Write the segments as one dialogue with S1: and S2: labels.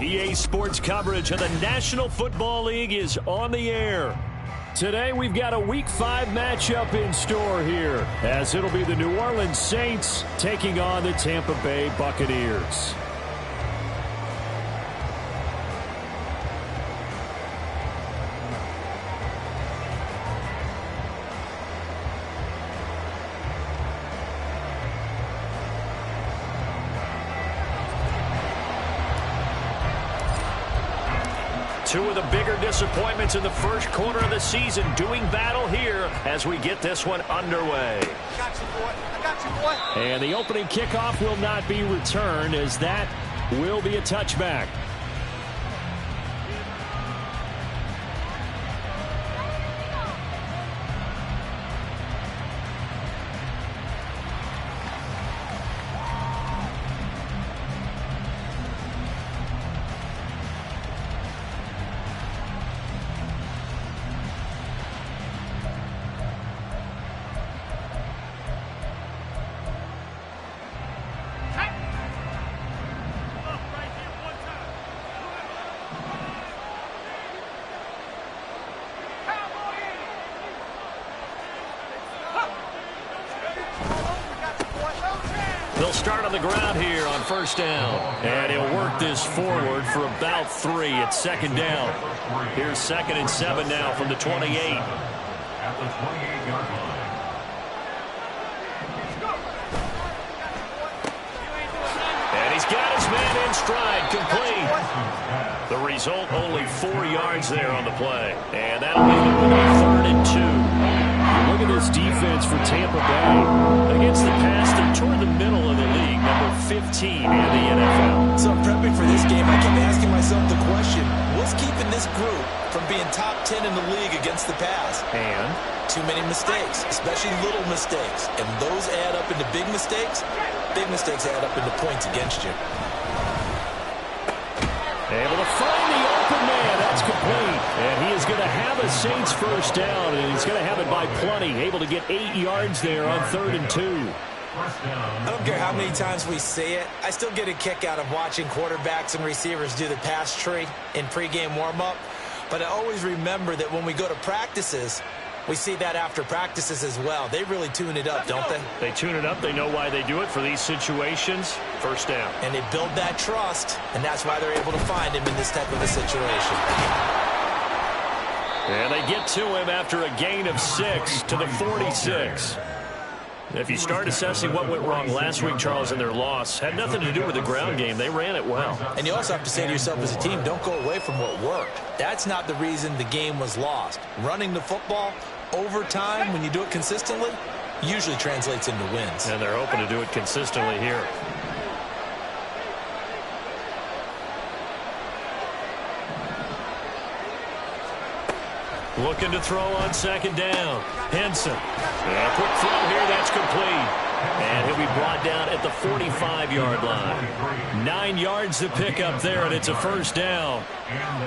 S1: EA Sports coverage of the National Football League is on the air. Today we've got a Week 5 matchup in store here, as it'll be the New Orleans Saints taking on the Tampa Bay Buccaneers. Two of the bigger disappointments in the first quarter of the season doing battle here as we get this one underway.
S2: I got you, boy. I got you, boy.
S1: And the opening kickoff will not be returned, as that will be a touchback. They'll start on the ground here on first down. And he'll work this forward for about 3 at second down. Here's 2nd and 7 now from the 28.
S3: At the 28-yard line.
S1: And he's got his man in stride, complete. The result, only 4 yards there on the play. And that'll be the 3rd and 2. Look at this defense for Tampa Bay. Against the pass, they're toward the middle of the league, number 15 in the NFL.
S4: So prepping for this game, I kept asking myself the question, what's keeping this group from being top 10 in the league against the pass?
S1: And
S4: too many mistakes, especially little mistakes. And those add up into big mistakes. Big mistakes add up into points against you.
S1: Able to find the open man. That's complete. And he is going to have a Saints first down, and he's going to have it by plenty. Able to get 8 yards there on 3rd and 2.
S4: I don't care how many times we say it. I still get a kick out of watching quarterbacks and receivers do the pass tree in pregame warm-up. But I always remember that when we go to practices, we see that after practices as well. They really tune it up, don't they?
S1: They tune it up. They know why they do it for these situations. First down.
S4: And they build that trust, and that's why they're able to find him in this type of a situation.
S1: And they get to him after a gain of 6 to the 46. If you start assessing what went wrong last week, Charles, in their loss, had nothing to do with the ground game. They ran it well.
S4: And you also have to say to yourself as a team, don't go away from what worked. That's not the reason the game was lost. Running the football over time, when you do it consistently, usually translates into wins.
S1: And they're hoping to do it consistently here. Looking to throw on 2nd down. Henson. And a quick throw here, that's complete. And he'll be brought down at the 45-yard line. 9 yards to pick up there, and it's a first down.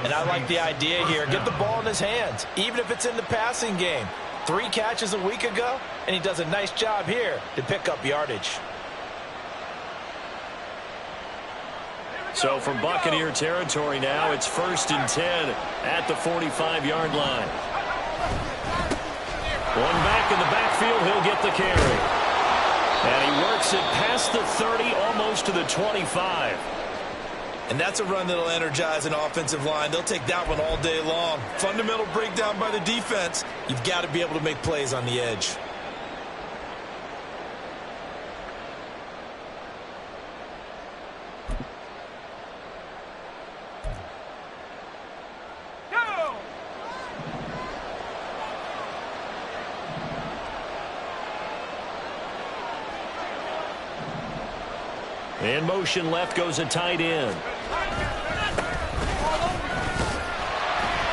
S4: And I like the idea here. Get the ball in his hands, even if it's in the passing game. 3 catches a week ago, and he does a nice job here to pick up yardage.
S1: So from Buccaneer territory now, it's 1st and 10 at the 45-yard line. One back in the backfield, he'll get the carry. And he works it past the 30, almost to the 25.
S4: And that's a run that'll energize an offensive line. They'll take that one all day long. Fundamental breakdown by the defense. You've got to be able to make plays on the edge.
S1: In motion left goes a tight end.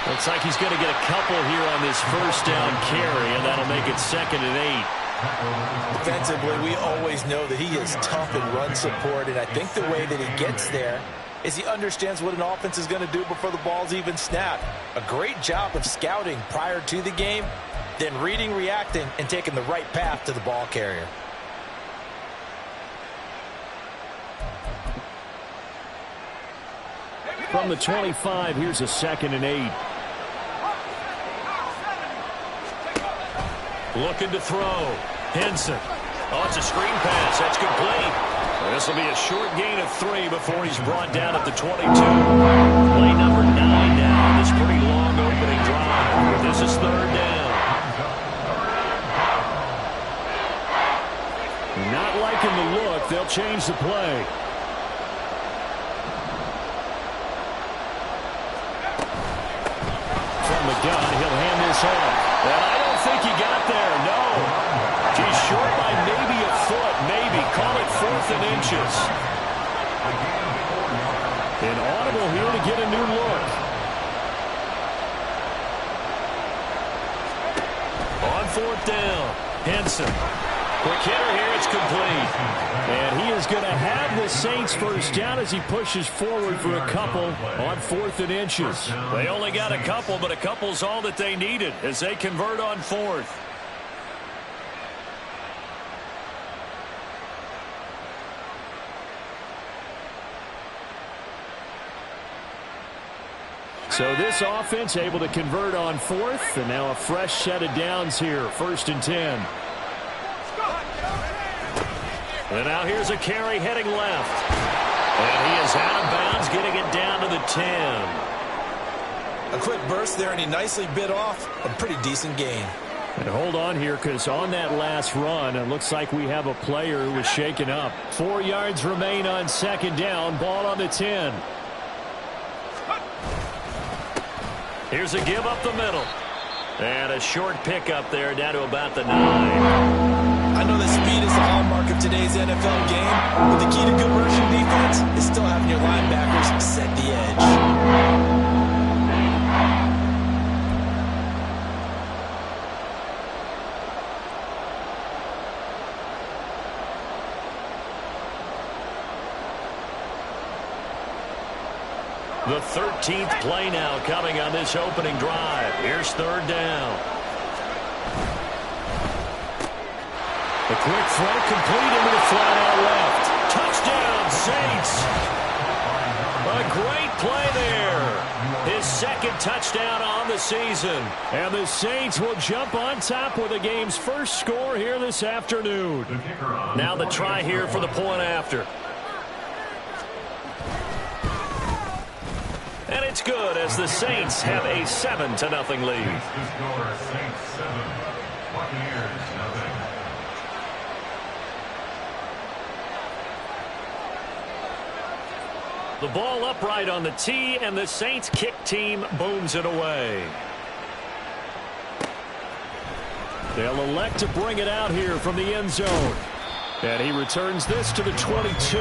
S1: Looks like he's going to get a couple here on this first down carry, and that'll make it 2nd and 8.
S4: Defensively, we always know that he is tough in run support, and I think the way that he gets there is he understands what an offense is going to do before the ball's even snapped. A great job of scouting prior to the game, then reading, reacting, and taking the right path to the ball carrier.
S1: From the 25, here's a 2nd and 8. Looking to throw. Henson. Oh, it's a screen pass. That's complete. This will be a short gain of 3 before he's brought down at the 22. Play number 9 now on this pretty long opening drive. This is 3rd down. Not liking the look. They'll change the play. From the gun, he'll hand this off. And I don't think he got there. No. He's short by maybe a foot. Maybe. Call it 4th and inches. An audible here to get a new look. On 4th down. Henson. Quick hitter here. It's complete. And he is going to have the Saints first down as he pushes forward for a couple on 4th and inches. They only got a couple, but a couple's all that they needed as they convert on 4th. So this offense able to convert on 4th, and now a fresh set of downs here, 1st and 10. And now here's a carry heading left. And he is out of bounds, getting it down to the 10.
S4: A quick burst there, and he nicely bit off a pretty decent gain.
S1: And hold on here, because on that last run, it looks like we have a player who was shaken up. 4 yards remain on 2nd down, ball on the 10. Here's a give up the middle. And a short pickup there down to about the 9.
S4: I know that speed is the hallmark of today's NFL game, but the key to good rushing defense is still having your linebackers set the edge.
S1: The 13th play now coming on this opening drive. Here's 3rd down. The quick throw complete into the flat out left. Touchdown, Saints. A great play there. His 2nd touchdown on the season. And the Saints will jump on top with the game's first score here this afternoon. Now the try here for the point after. And it's good as the Saints have a 7-0 lead. The ball upright on the tee, and the Saints kick team booms it away. They'll elect to bring it out here from the end zone. And he returns this to the 22.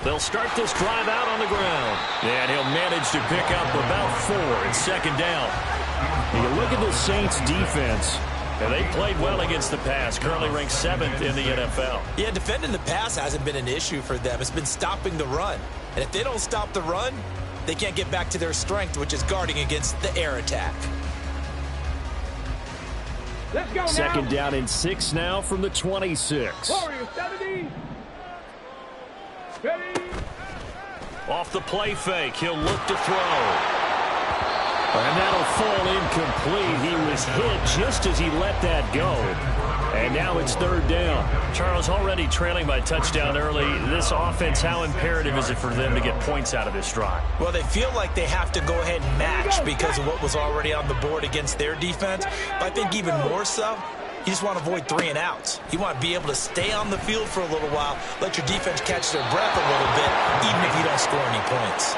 S1: They'll start this drive out on the ground. And he'll manage to pick up about 4 at 2nd down. You look at the Saints defense, and they played well against the pass, currently ranked 7th in the NFL.
S4: Yeah, defending the pass hasn't been an issue for them. It's been stopping the run. And if they don't stop the run, they can't get back to their strength, which is guarding against the air attack.
S2: Let's go
S1: 2nd down and 6 now from the 26.
S2: Warriors 70. Ready.
S1: Off the play fake, he'll look to throw. And that'll fall incomplete. He was hit just as he let that go. And now it's 3rd down. Charles, already trailing by touchdown early. This offense, how imperative is it for them to get points out of this drive?
S4: Well, they feel like they have to go ahead and match because of what was already on the board against their defense. But I think even more so, you just want to avoid 3 and outs. You want to be able to stay on the field for a little while, let your defense catch their breath a little bit, even if you don't score any points.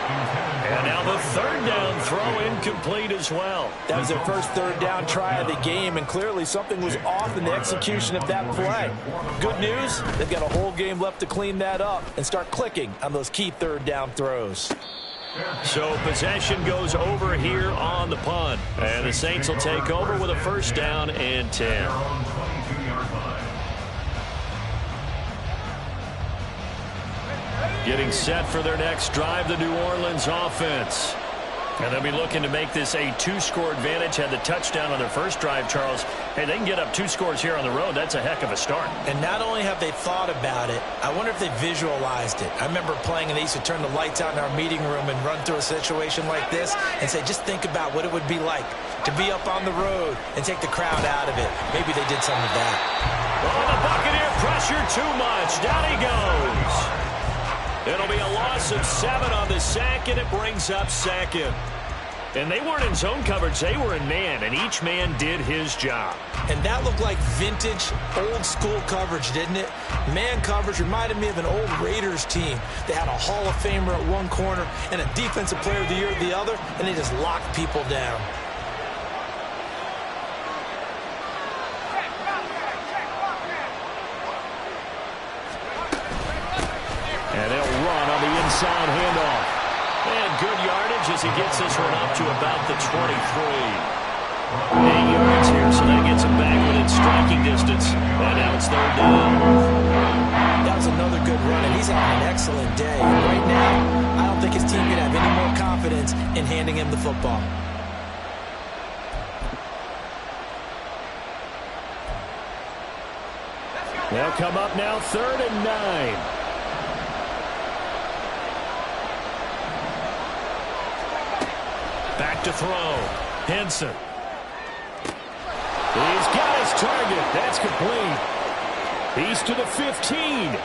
S1: And now the third down throw incomplete as well.
S4: That was their first third down try of the game, and clearly something was off in the execution of that play. Good news, they've got a whole game left to clean that up and start clicking on those key third down throws.
S1: So possession goes over here on the punt. And the Saints will take over with a first down and 10. Getting set for their next drive, the New Orleans offense. And they'll be looking to make this a 2-score advantage. Had the touchdown on their first drive, Charles. Hey, they can get up 2 scores here on the road. That's a heck of a start.
S4: And not only have they thought about it, I wonder if they visualized it. I remember playing, and they used to turn the lights out in our meeting room and run through a situation like this and say, just think about what it would be like to be up on the road and take the crowd out of it. Maybe they did some of that.
S1: Oh, the Buccaneer pressure too much. Down he goes. It'll be a loss of 7 on the sack, and it brings up second. And they weren't in zone coverage. They were in man, and each man did his job.
S4: And that looked like vintage, old-school coverage, didn't it? Man coverage reminded me of an old Raiders team. They had a Hall of Famer at one corner and a Defensive Player of the Year at the other, and they just locked people down.
S1: And they'll run on the inside handoff. And good yardage as he gets this one up to about the 23. 8 yards here, so that gets him back within striking distance. And now it's third down.
S4: That was another good run, and he's having an excellent day. And right now, I don't think his team can have any more confidence in handing him the football.
S1: They'll come up now 3rd and 9. Back to throw. Henson. He's got his target. That's complete. He's to the 15.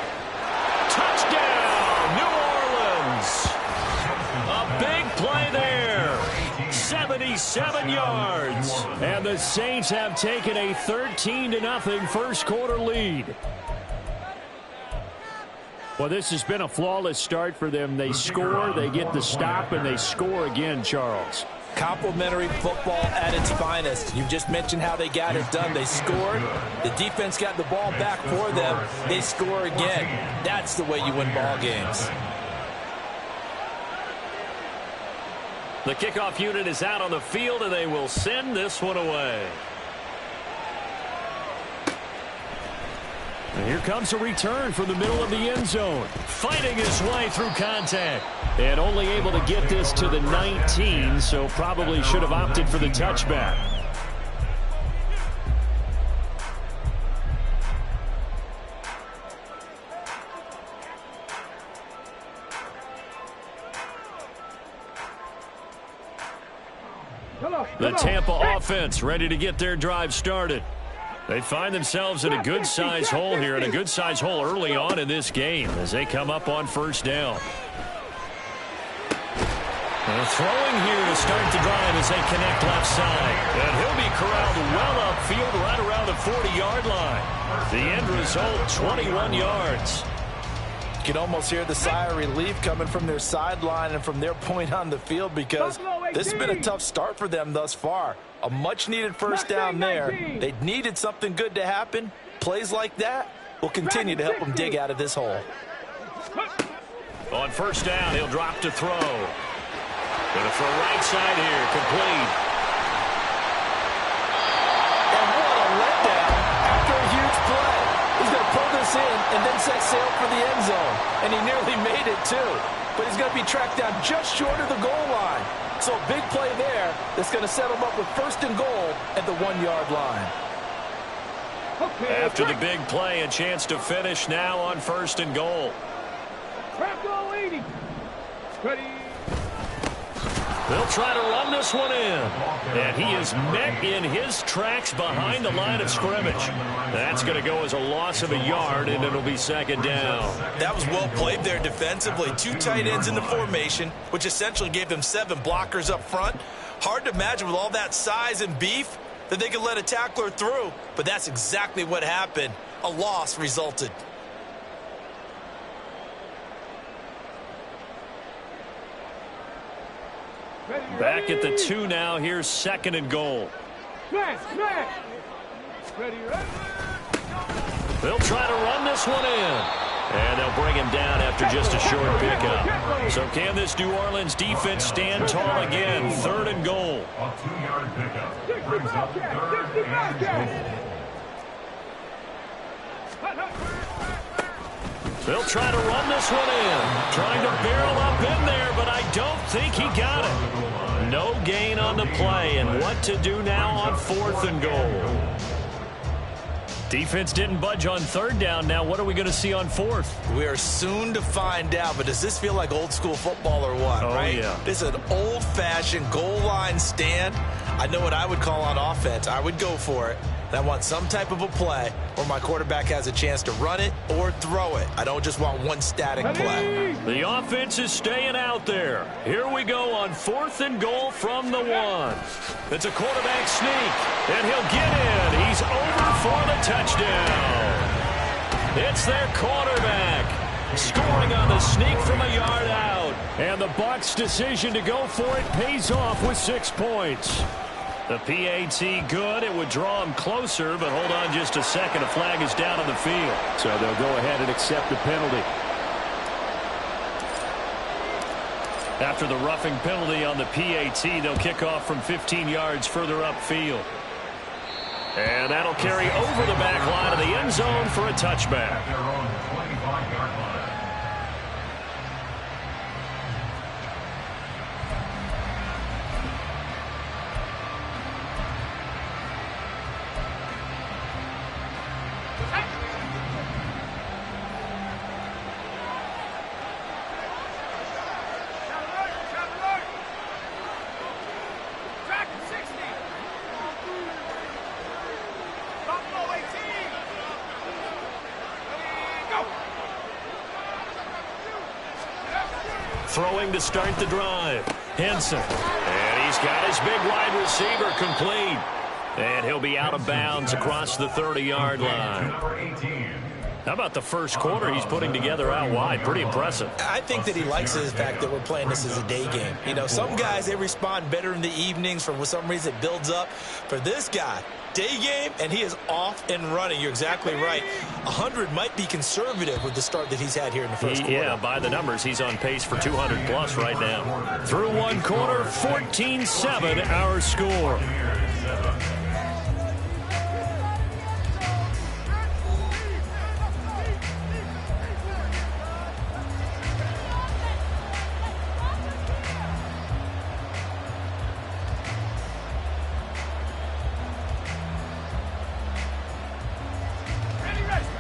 S1: Touchdown, New Orleans. A big play there. 77 yards. And the Saints have taken a 13-0 first quarter lead. Well, this has been a flawless start for them. They score, they get the stop, and they score again, Charles.
S4: Complimentary football at its finest. You've just mentioned how they got it done. They scored. The defense got the ball back for them. They score again. That's the way you win ball games.
S1: The kickoff unit is out on the field, and they will send this one away. And here comes a return from the middle of the end zone. Fighting his way through contact. And only able to get this to the 19, so probably should have opted for the touchback. The Tampa offense ready to get their drive started. They find themselves in a good-size hole here, and a good-size hole early on in this game as they come up on first down. And throwing here to start the drive as they connect left side. And he'll be corralled well upfield right around the 40-yard line. The end result, 21 yards.
S4: You can almost hear the sigh of relief coming from their sideline and from their point on the field, because this has been a tough start for them thus far. A much-needed first down there. They needed something good to happen. Plays like that will continue to help them dig out of this hole.
S1: On first down, he'll drop to throw. Going to throw right side here, complete.
S4: And what a letdown after a huge play. He's going to pull this in and then set sail for the end zone. And he nearly made it, too. But he's going to be tracked down just short of the goal line. So a big play there that's going to set him up with first and goal at the 1-yard line.
S1: After the big play, a chance to finish now on first and goal. They'll try to run this one in. And he is met in his tracks behind the line of scrimmage. That's going to go as a loss of a yard, and it'll be second down.
S4: That was well played there defensively. 2 tight ends in the formation, which essentially gave them 7 blockers up front. Hard to imagine with all that size and beef, that they could let a tackler through, but that's exactly what happened. A loss resulted.
S1: Back at the 2 now. Here's 2nd and goal. They'll try to run this one in. And they'll bring him down after just a short pickup. So can this New Orleans defense stand tall again? 3rd and goal.
S3: A 2-yard pickup. Brings up 3rd and goal.
S1: They'll try to run this one in. Trying to barrel up in there, but I don't think he got it. No gain on the play, and what to do now on 4th and goal. Defense didn't budge on 3rd down. Now what are we going to see on 4th?
S4: We are soon to find out, but does this feel like old school football or what, right?
S1: Yeah.
S4: This is an old-fashioned goal line stand. I know what I would call on offense. I would go for it. And I want some type of a play where my quarterback has a chance to run it or throw it. I don't just want one static play.
S1: The offense is staying out there. Here we go on 4th and goal from the 1. It's a quarterback sneak, and he'll get in. He's over for the touchdown. It's their quarterback scoring on the sneak from a yard out. And the Bucs' decision to go for it pays off with 6 points. The PAT good. It would draw him closer, but hold on just a second. A flag is down on the field. So they'll go ahead and accept the penalty. After the roughing penalty on the PAT, they'll kick off from 15 yards further upfield. And that'll carry over the back line of the end zone for a touchback.
S3: They're on the 25-yard line.
S1: Throwing to start the drive. Henson. And he's got his big wide receiver complete. And he'll be out of bounds across the 30-yard line. How about the first quarter he's putting together out wide? Pretty impressive.
S4: I think that he likes the fact that we're playing this as a day game. You know, some guys, they respond better in the evenings. For some reason, it builds up. For this guy, day game, and he is off and running. You're exactly right. 100 might be conservative with the start that he's had here in the first quarter.
S1: Yeah, by the numbers, he's on pace for 200-plus right now. Through one quarter, 14-7 our score.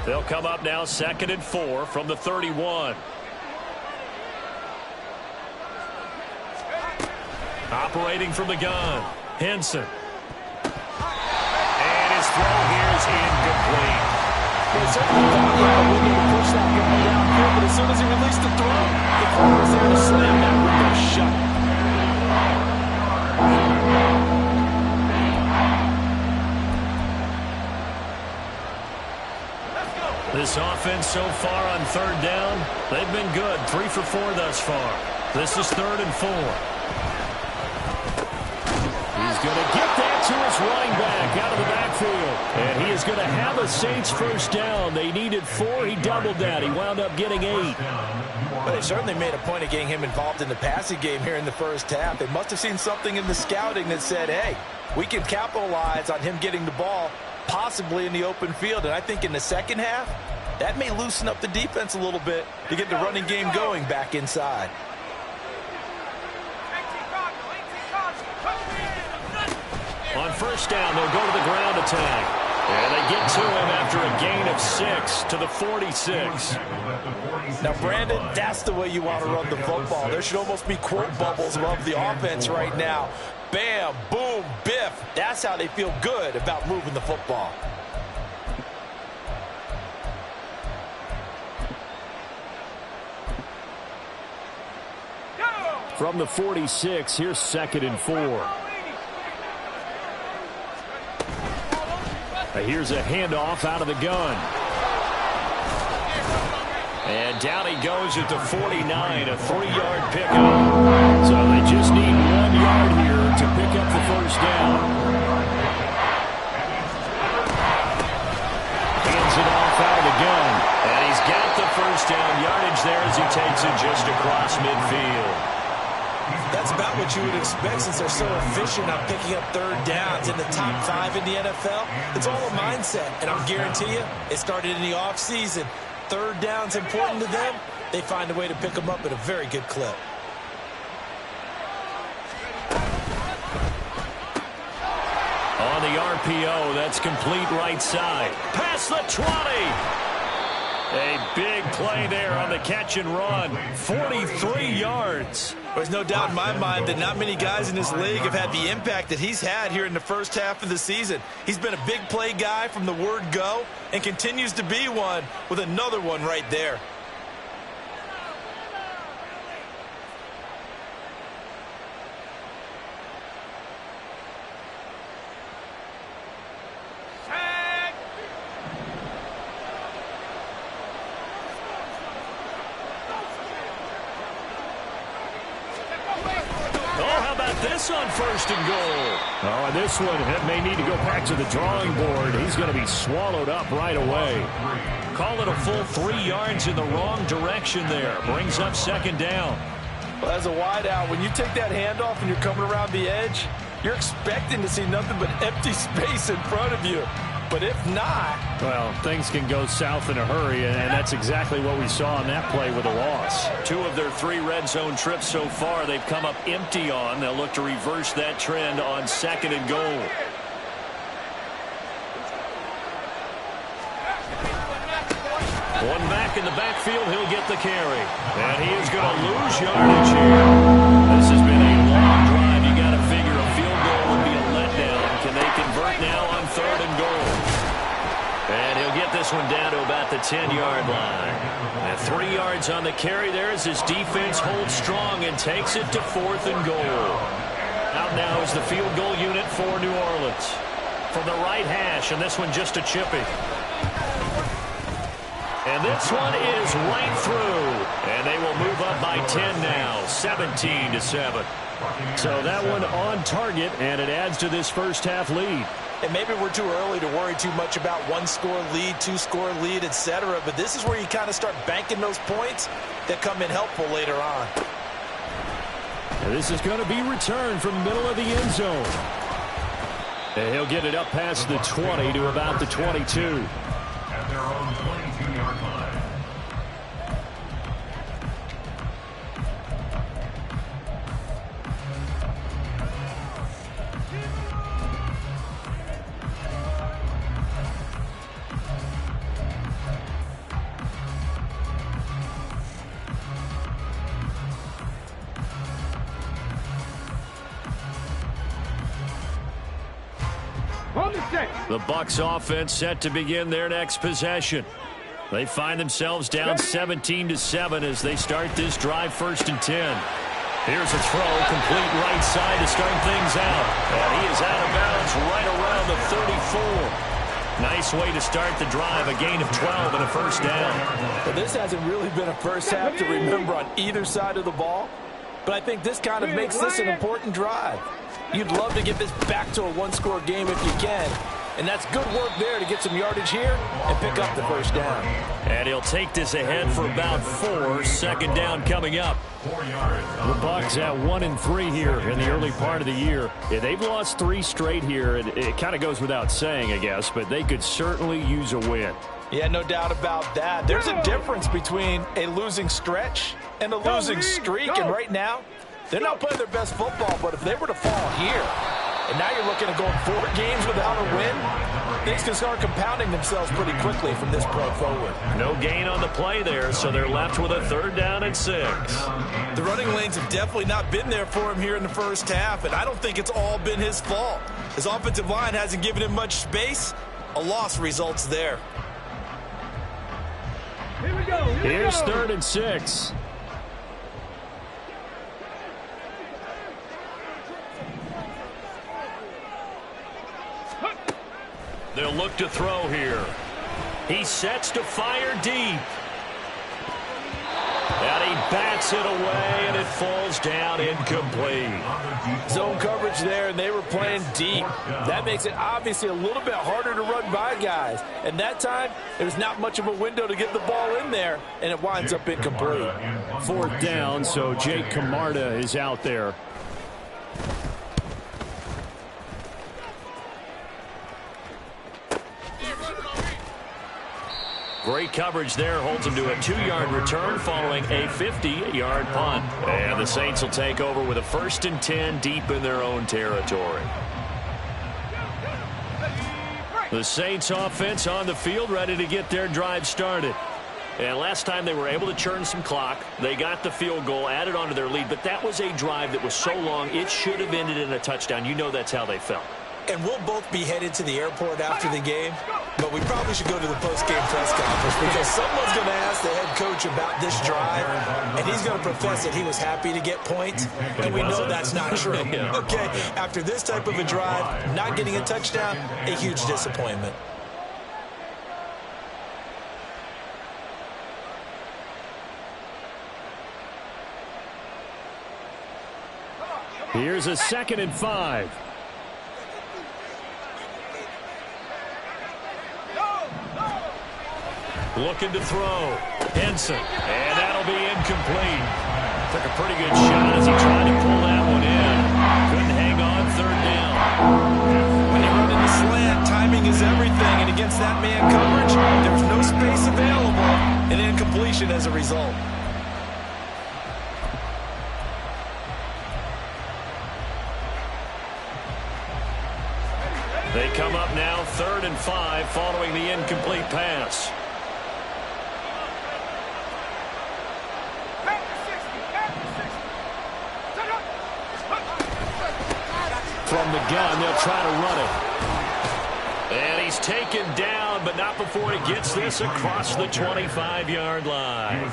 S1: They'll come up now 2nd and 4 from the 31. Operating from the gun, Henson. And his throw here is incomplete.
S4: They certainly thought he had a window to push that guy down here, but as soon as he released the throw, the corner was there to slam that window shut.
S1: This offense so far on 3rd down, they've been good. 3 for 4 thus far. This is 3rd and 4. He's going to get that to his running back out of the backfield. And he is going to have a Saints first down. They needed 4. He doubled that. He wound up getting 8.
S4: But they certainly made a point of getting him involved in the passing game here in the first half. They must have seen something in the scouting that said, hey, we can capitalize on him getting the ball possibly in the open field. And I think in the second half, that may loosen up the defense a little bit to get the running game going back inside.
S1: On first down, they'll go to the ground attack. And they get to him after a gain of 6 to the 46.
S4: Now, Brandon, that's the way you want to run the football. There should almost be quote bubbles above the offense right now. Bam, boom, biff. That's how they feel good about moving the football.
S1: From the 46, here's 2nd and 4. Here's a handoff out of the gun. And down he goes at the 49, a 3-yard pickup. So they just need 1 yard here to pick up the first down. Hands it off out of the gun. And he's got the first down yardage there as he takes it just across midfield.
S4: That's about what you would expect since they're so efficient on picking up third downs in the top 5 in the NFL. It's all a mindset, and I'll guarantee you it started in the offseason. Third down's important to them. They find a way to pick them up at a very good clip.
S1: On the RPO, that's complete right side. Past the 20. A big play there on the catch and run. 43 yards.
S4: There's no doubt in my mind that not many guys in this league have had the impact that he's had here in the first half of the season. He's been a big play guy from the word go and continues to be one with another one right there.
S1: This on first and goal. Oh, and this one may need to go back to the drawing board. He's going to be swallowed up right away. Call it a full 3 yards in the wrong direction there. Brings up second down.
S4: Well, as a wideout, when you take that handoff and you're coming around the edge, you're expecting to see nothing but empty space in front of you. But if not...
S1: well, things can go south in a hurry, and that's exactly what we saw on that play with a loss. 2 of their 3 red zone trips so far, they've come up empty on. They'll look to reverse that trend on second and goal. One back in the backfield, he'll get the carry. And he is going to lose yardage here. This has been a long drive. You got to figure a field goal would be a letdown. Can they convert now on third and goal? And he'll get this one down to about the 10-yard line. And 3 yards on the carry there as his defense holds strong and takes it to fourth and goal. Out now is the field goal unit for New Orleans. From the right hash, and this one just a chippy. And this one is right through. And they will move up by 10 now, 17-7. So that one on target, and it adds to this first half lead.
S4: And maybe we're too early to worry too much about 1-score lead, 2-score lead, etc. But this is where you kind of start banking those points that come in helpful later on.
S1: And this is going to be returned from the middle of the end zone. And he'll get it up past the 20 to about the 22.
S3: At their own 22-yard line.
S1: The Bucs offense set to begin their next possession. They find themselves down 17-7 as they start this drive first and 10. Here's a throw, complete right side to start things out. And he is out of bounds right around the 34. Nice way to start the drive, a gain of 12 and a first down.
S4: Well, this hasn't really been a first half to remember on either side of the ball, but I think this kind of makes this an important drive. You'd love to get this back to a 1-score game if you can. And that's good work there to get some yardage here and pick up the first down.
S1: And he'll take this ahead for about 4. Second down coming up.
S3: 4 yards.
S1: The Bucs at 1-3 here in the early part of the year. Yeah, they've lost 3 straight here. It kind of goes without saying, I guess, but they could certainly use a win.
S4: Yeah, no doubt about that. There's a difference between a losing stretch and a losing streak. And right now, they're not playing their best football, but if they were to fall here, and now you're looking at going 4 games without a win, things can start compounding themselves pretty quickly from this point forward.
S1: No gain on the play there, so they're left with a 3rd down and 6.
S4: The running lanes have definitely not been there for him here in the first half, and I don't think it's all been his fault. His offensive line hasn't given him much space. A loss results there.
S2: Here we go.
S1: Here's 3rd and 6. They'll look to throw here. He sets to fire deep. And he bats it away, and it falls down incomplete.
S4: Zone coverage there, and they were playing deep. That makes it obviously a little bit harder to run by guys. And that time, there's not much of a window to get the ball in there, and it winds up incomplete.
S1: Fourth down, so Jake Camarda is out there. Great coverage there, holds him to a 2-yard return following a 50-yard punt. And the Saints will take over with a 1st and 10 deep in their own territory. The Saints offense on the field, ready to get their drive started. And last time they were able to churn some clock. They got the field goal, added on to their lead, but that was a drive that was so long it should have ended in a touchdown. You know that's how they felt.
S4: And we'll both be headed to the airport after the game, but we probably should go to the post-game press conference because someone's going to ask the head coach about this drive, and he's going to profess that he was happy to get points, and we know that's not true. Okay, after this type of a drive, not getting a touchdown, a huge disappointment.
S1: Here's a 2nd and 5. Looking to throw. Henson. And that'll be incomplete. Took a pretty good shot as he tried to pull that one in. Couldn't hang on 3rd down.
S4: When you run in the slant, timing is everything. And against that man coverage, there's no space available. And incompletion as a result.
S1: They come up now 3rd and 5 following the incomplete pass. From the gun, they'll try to run it. And he's taken down, but not before he gets this across the 25-yard line.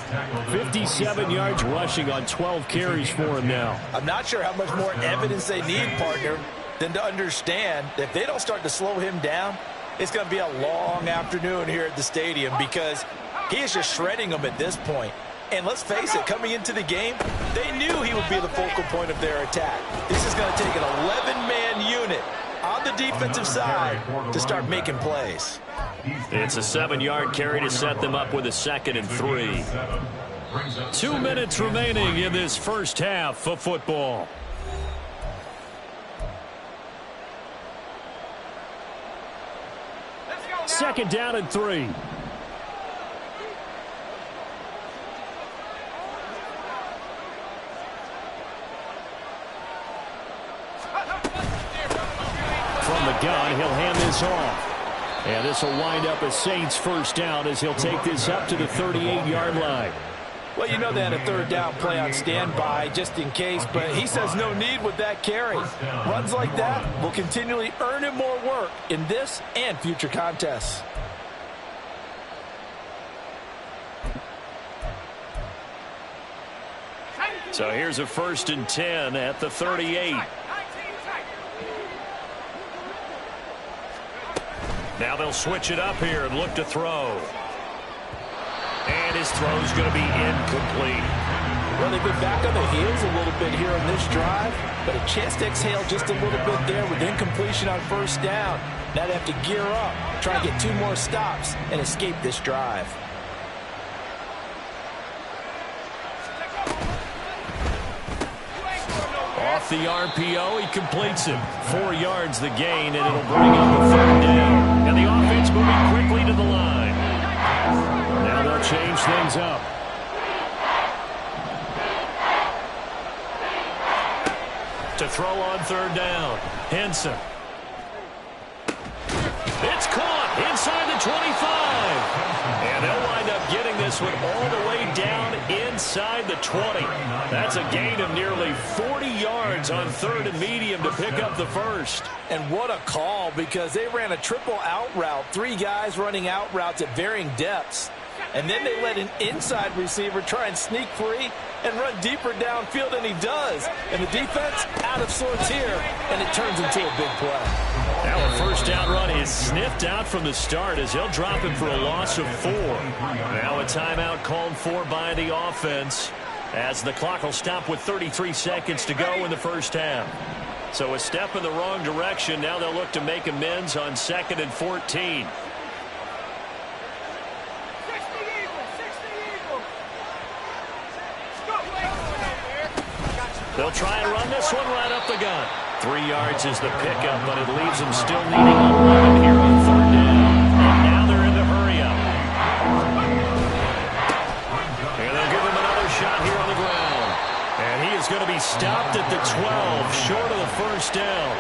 S1: 57 yards rushing on 12 carries for him now.
S4: I'm not sure how much more evidence they need, partner, than to understand that if they don't start to slow him down, it's going to be a long afternoon here at the stadium because he is just shredding them at this point. And let's face it, coming into the game, they knew he would be the focal point of their attack. This is going to take an 11-man unit on the defensive side to start making plays.
S1: It's a 7-yard carry to set them up with a 2nd and 3. 2 minutes remaining in this first half of football. Second down and 3. From the gun, he'll hand this off. And this will wind up a Saints 1st down as he'll take this up to the 38-yard line.
S4: Well, you know they had a 3rd down play on standby just in case, but he says no need with that carry. Runs like that will continually earn him more work in this and future contests.
S1: So here's a 1st and 10 at the 38. Now they'll switch it up here and look to throw. And his throw's going to be incomplete.
S4: Well, they've been back on the heels a little bit here on this drive, but a chance to exhale just a little bit there with incompletion on 1st down. Now they have to gear up, try and get 2 more stops and escape this drive.
S1: Off the RPO, he completes it. 4 yards the gain, and it'll bring up a 3rd down. And the offense moving quickly to the line. Now they'll change things up. To throw on 3rd down. Henson. It's caught inside the 25. And they'll wind up getting this one all the way down inside the 20. That's a gain of nearly 40 yards on 3rd and medium to pick up the 1st.
S4: And what a call, because they ran a triple out route. 3 guys running out routes at varying depths. And then they let an inside receiver try and sneak free and run deeper downfield, and he does. And the defense out of sorts here, and it turns into a big play.
S1: Now a first down run is sniffed out from the start as he'll drop it for a loss of 4. Now a timeout called for by the offense as the clock will stop with 33 seconds to go in the first half. So a step in the wrong direction. Now they'll look to make amends on 2nd and 14. They'll try and run this one right up the gut. 3 yards is the pickup, but it leaves them still needing 11 here on 3rd down. And now they're in the hurry-up. And they'll give him another shot here on the ground. And he is going to be stopped at the 12, short of the first down.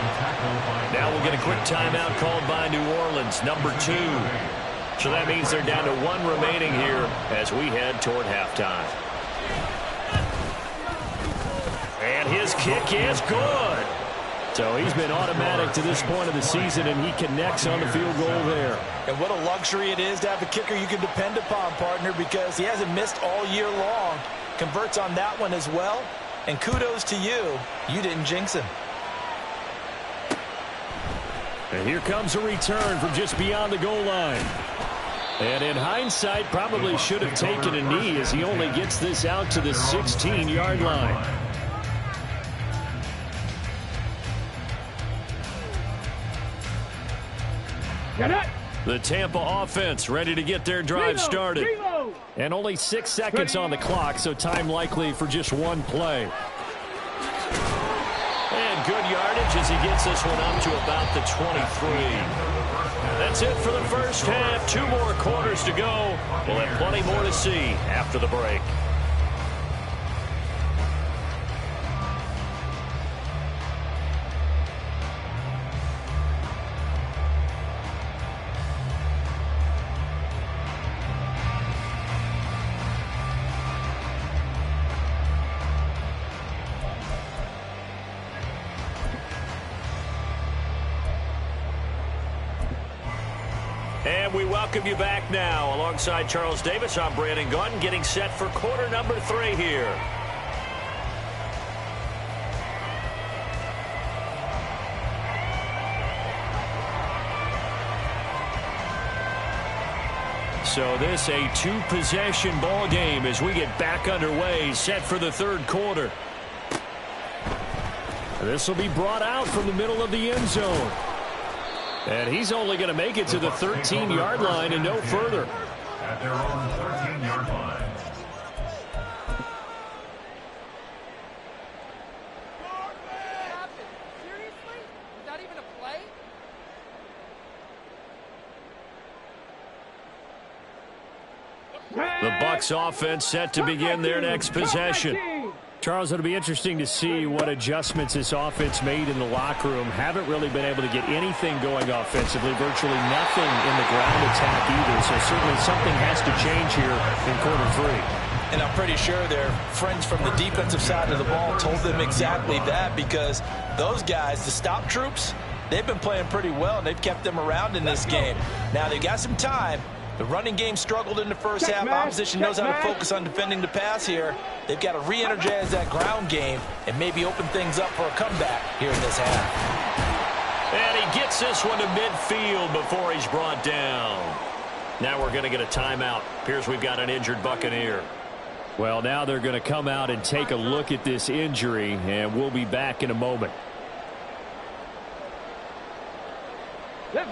S1: Now we'll get a quick timeout called by New Orleans, number 2. So that means they're down to 1 remaining here as we head toward halftime. And his kick is good. So he's been automatic to this point of the season, and he connects on the field goal there.
S4: And what a luxury it is to have a kicker you can depend upon, partner, because he hasn't missed all year long. Converts on that one as well. And kudos to you. You didn't jinx him.
S1: And here comes a return from just beyond the goal line. And in hindsight, probably should have taken a knee as he only gets this out to the 16-yard line. The Tampa offense ready to get their drive started. And only 6 seconds on the clock, so time likely for just 1 play. And good yardage as he gets this one up to about the 23. That's it for the first half. 2 more quarters to go. We'll have plenty more to see after the break. And we welcome you back now. Alongside Charles Davis, I'm Brandon Gaudin, getting set for quarter number 3 here. So this a 2-possession ball game as we get back underway, set for the 3rd quarter. This will be brought out from the middle of the end zone. And he's only going to make it to the 13-yard line and no further.
S3: At their own 13-yard line.
S5: Seriously? Is that even a play?
S1: The Bucs offense set to begin their next possession. Charles, it'll be interesting to see what adjustments this offense made in the locker room. Haven't really been able to get anything going offensively, virtually nothing in the ground attack either. So certainly something has to change here in quarter 3.
S4: And I'm pretty sure their friends from the defensive side of the ball told them exactly that, because those guys, the stop troops, they've been playing pretty well, and they've kept them around in this game. Now, they've got some time. The running game struggled in the first half. Opposition knows how to focus on defending the pass here. They've got to re-energize that ground game and maybe open things up for a comeback here in this half.
S1: And he gets this one to midfield before he's brought down. Now we're going to get a timeout. Appears we've got an injured Buccaneer. Well, now they're going to come out and take a look at this injury, and we'll be back in a moment.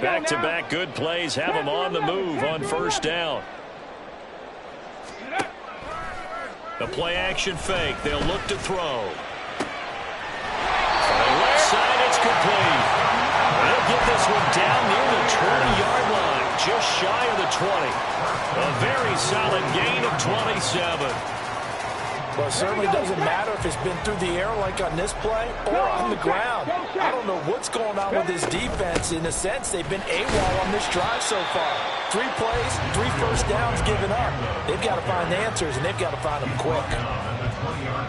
S1: Back-to-back good plays have them on the move on first down. The play-action fake. They'll look to throw. On the left side, it's complete. They'll get this one down near the 20-yard line, just shy of the 20. A very solid gain of 27.
S4: Well, it certainly doesn't matter if it's been through the air like on this play or on the ground. I don't know what's going on with this defense. In a sense, they've been AWOL on this drive so far. 3 plays, 3 first downs given up. They've got to find answers, and they've got to find them quick.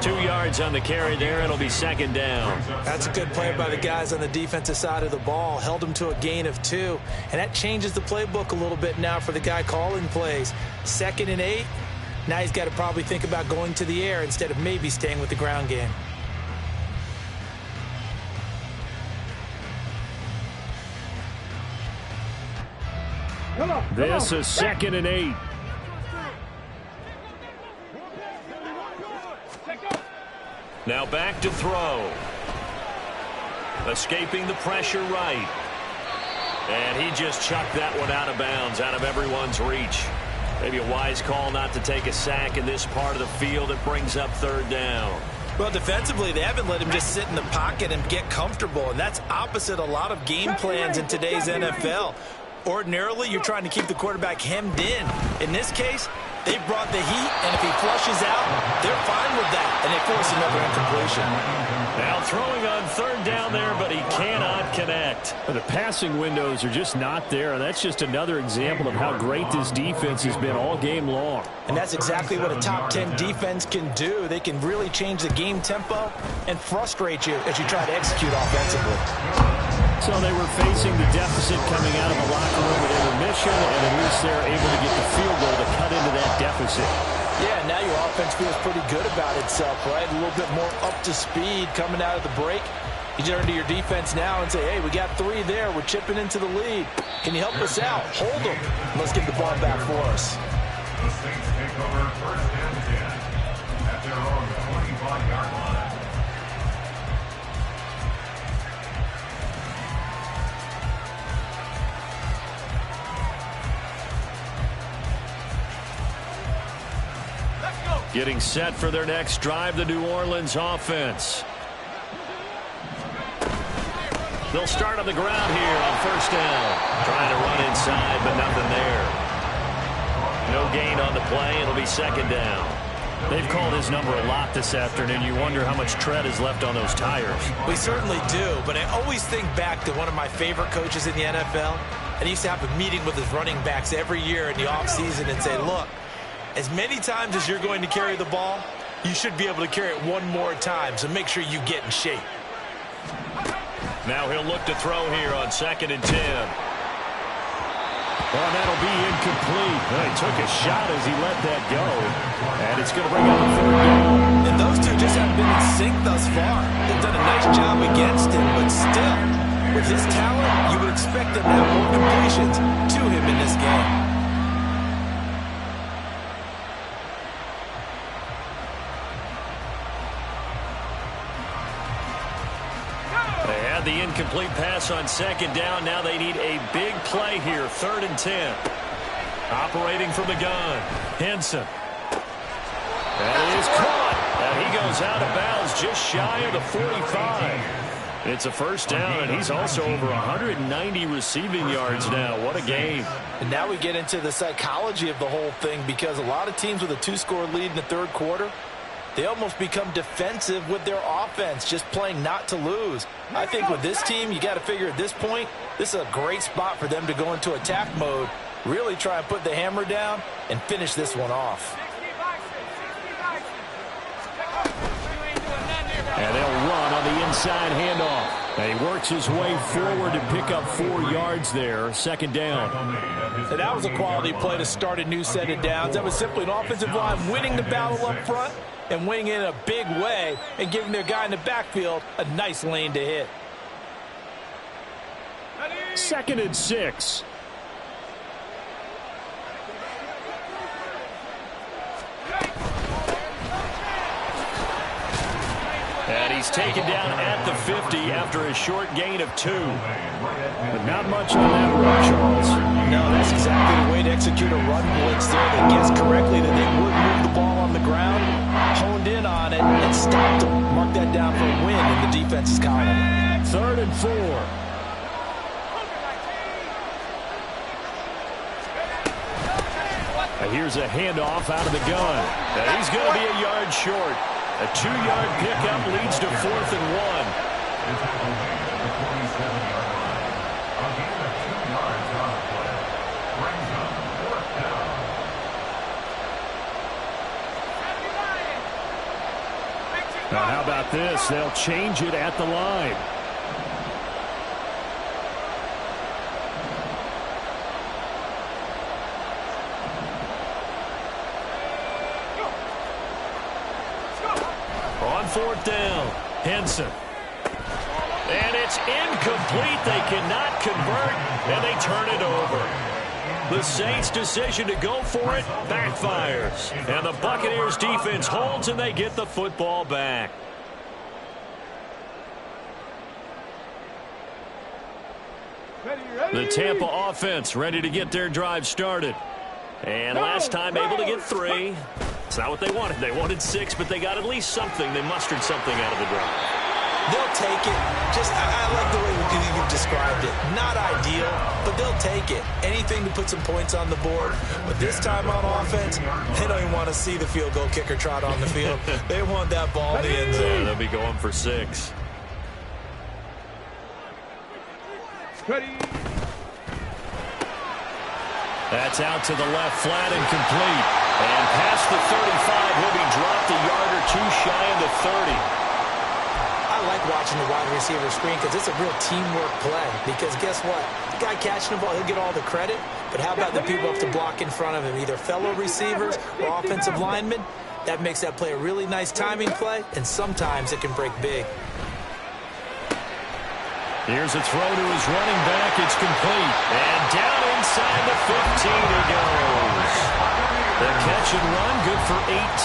S1: 2 yards on the carry there. It'll be 2nd down.
S4: That's a good play by the guys on the defensive side of the ball. Held them to a gain of 2. And that changes the playbook a little bit now for the guy calling plays. 2nd and 8. Now he's got to probably think about going to the air instead of maybe staying with the ground game.
S1: This is 2nd and 8. Now back to throw. Escaping the pressure right. And he just chucked that one out of bounds, out of everyone's reach. Maybe a wise call not to take a sack in this part of the field. It brings up 3rd down.
S4: Well, defensively, they haven't let him just sit in the pocket and get comfortable, and that's opposite a lot of game plans in today's NFL. Ordinarily, you're trying to keep the quarterback hemmed in. In this case, they brought the heat, and if he flushes out, they're fine with that, and they force another incompletion.
S1: Now throwing on 3rd down there, but he cannot connect. The passing windows are just not there, and that's just another example of how great this defense has been all game long.
S4: And that's exactly what a top 10 defense can do. They can really change the game tempo and frustrate you as you try to execute offensively.
S1: So they were facing the deficit coming out of the locker room at intermission, and at least they're able to get the field goal to cut into that deficit.
S4: Yeah, now your offense feels pretty good about itself, right? A little bit more up to speed coming out of the break. You turn to your defense now and say, hey, we got 3 there. We're chipping into the lead. Can you help us out? Hold them. Let's get the ball back for us.
S3: The Saints take over 1st and 10 at their own 25-yard line.
S1: Getting set for their next drive, the New Orleans offense. They'll start on the ground here on 1st down. Trying to run inside, but nothing there. No gain on the play. It'll be 2nd down. They've called his number a lot this afternoon. You wonder how much tread is left on those tires.
S4: We certainly do, but I always think back to one of my favorite coaches in the NFL. And he used to have a meeting with his running backs every year in the offseason and say, look, as many times as you're going to carry the ball, you should be able to carry it one more time, so make sure you get in shape.
S1: Now he'll look to throw here on 2nd and 10. Well, that'll be incomplete. Well, he took a shot as he let that go, and it's going to bring up a 3rd down.
S4: And those two just haven't been in sync thus far. They've done a nice job against him, but still, with his talent, you would expect them to have more completions to him in this game.
S1: The incomplete pass on 2nd down. Now they need a big play here. 3rd and 10. Operating from the gun. Henson. That is caught. And he goes out of bounds just shy of the 45. It's a 1st down, and he's also over 190 receiving yards now. What a game.
S4: And now we get into the psychology of the whole thing, because a lot of teams with a 2-score lead in the 3rd quarter, they almost become defensive with their offense, just playing not to lose. I think with this team, you got to figure at this point, this is a great spot for them to go into attack mode, really try and put the hammer down and finish this one off.
S1: And they'll run on the inside handoff. And he works his way forward to pick up 4 yards there. 2nd down.
S4: And that was a quality play to start a new set of downs. That was simply an offensive line winning the battle up front and winning it in a big way and giving their guy in the backfield a nice lane to hit.
S1: 2nd and 6. And he's taken down at the 50 after a short gain of 2. But not much on that run, Charles.
S4: No, that's exactly the way to execute a run blitz there. They guessed correctly that they would move the ball on the ground, honed in on it, and stopped them. Mark that down for a win in the defense's column.
S1: 3rd and 4. And here's a handoff out of the gun. And he's going to be a yard short. A 2-yard pickup leads to 4th and 1. Now how about this? They'll change it at the line. On 4th down, Henson. And it's incomplete. They cannot convert, and they turn it over. The Saints' decision to go for it backfires. And the Buccaneers defense holds and they get the football back. The Tampa offense ready to get their drive started. And last time able to get 3. It's not what they wanted. They wanted 6, but they got at least something. They mustered something out of the drive.
S4: They'll take it. I like the way you described it. Not ideal, but they'll take it. Anything to put some points on the board. But this time on offense, they don't even want to see the field goal kicker trot on the field. They want that ball in the end zone.
S1: Yeah, they'll be going for 6.
S2: Ready.
S1: That's out to the left, flat and complete. And past the 35, will be dropped a yard or 2 shy of the 30.
S4: I like watching the wide receiver screen because it's a real teamwork play. Because guess what? The guy catching the ball, he'll get all the credit. But how about the people up to block in front of him, either fellow receivers or offensive linemen? That makes that play a really nice timing play, and sometimes it can break big.
S1: Here's a throw to his running back. It's complete. And down inside the 15 he goes. The catch and run, good for